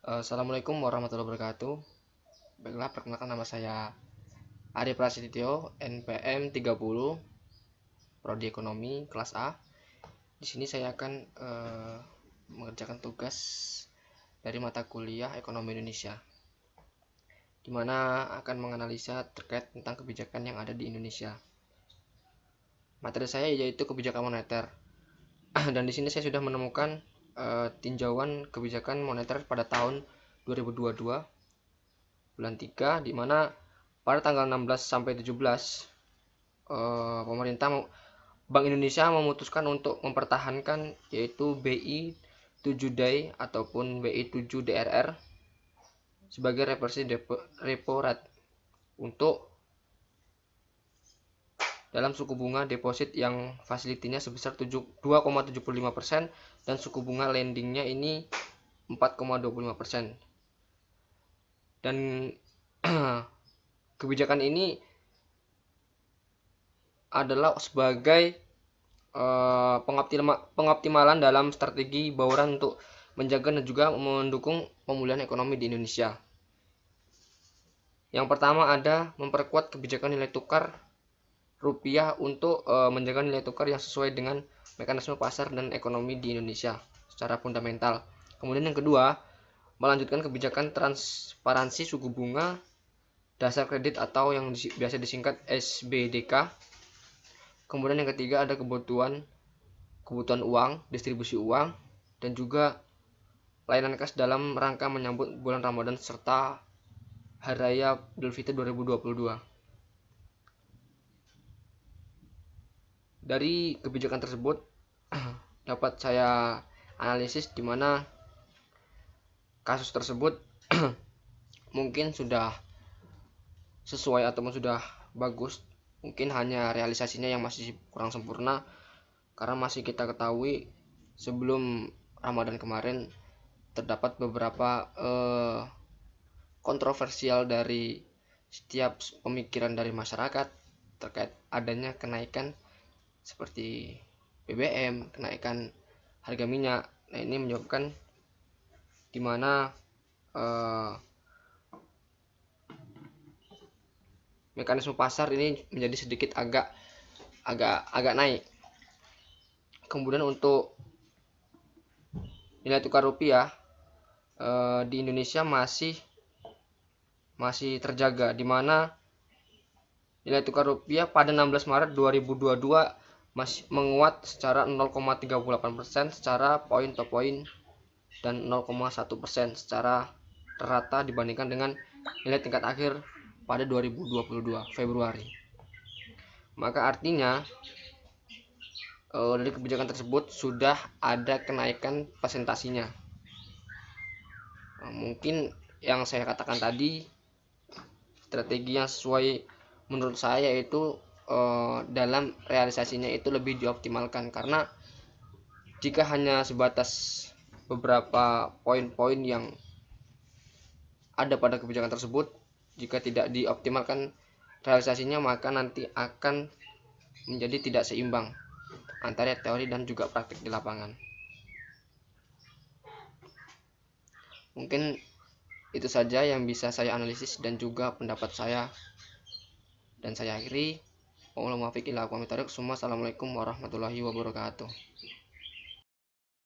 Assalamualaikum warahmatullahi wabarakatuh. Baiklah, perkenalkan nama saya Ari Prasetyo, NPM 30, Prodi Ekonomi kelas A. Di sini saya akan mengerjakan tugas dari mata kuliah Ekonomi Indonesia, di mana akan menganalisa terkait tentang kebijakan yang ada di Indonesia. Materi saya yaitu kebijakan moneter. Dan di sini saya sudah menemukan tinjauan kebijakan moneter pada tahun 2022 bulan 3, di mana pada tanggal 16 sampai 17 Bank Indonesia memutuskan untuk mempertahankan yaitu BI 7 day ataupun BI 7 DRR sebagai referensi repo rate untuk dalam suku bunga deposit yang fasilitinya sebesar 2,75% dan suku bunga lendingnya ini 4,25%. Dan kebijakan ini adalah sebagai pengoptimalan dalam strategi bauran untuk menjaga dan juga mendukung pemulihan ekonomi di Indonesia. Yang pertama ada memperkuat kebijakan nilai tukar rupiah untuk menjaga nilai tukar yang sesuai dengan mekanisme pasar dan ekonomi di Indonesia secara fundamental. Kemudian yang kedua, melanjutkan kebijakan transparansi suku bunga dasar kredit atau yang biasa disingkat SBDK. Kemudian yang ketiga ada kebutuhan uang, distribusi uang, dan juga layanan kas dalam rangka menyambut bulan Ramadan serta Hari Raya Idul Fitri 2022. Dari kebijakan tersebut dapat saya analisis di mana kasus tersebut mungkin sudah sesuai ataupun sudah bagus, mungkin hanya realisasinya yang masih kurang sempurna, karena masih kita ketahui sebelum Ramadan kemarin terdapat beberapa kontroversial dari setiap pemikiran dari masyarakat terkait adanya kenaikan seperti BBM, kenaikan harga minyak. Nah, ini menyebabkan dimana mekanisme pasar ini menjadi sedikit agak naik. Kemudian untuk nilai tukar rupiah di Indonesia masih terjaga, di mana nilai tukar rupiah pada 16 Maret 2022 masih menguat secara 0,38% secara point to point dan 0,1% secara rata dibandingkan dengan nilai tingkat akhir pada 2022 Februari. Maka artinya dari kebijakan tersebut sudah ada kenaikan presentasinya. Mungkin yang saya katakan tadi strategi yang sesuai menurut saya yaitu dalam realisasinya itu lebih dioptimalkan, karena jika hanya sebatas beberapa poin-poin yang ada pada kebijakan tersebut, jika tidak dioptimalkan realisasinya, maka nanti akan menjadi tidak seimbang antara teori dan juga praktik di lapangan. Mungkin itu saja yang bisa saya analisis dan juga pendapat saya, dan saya akhiri. Assalamualaikum warahmatullahi wabarakatuh.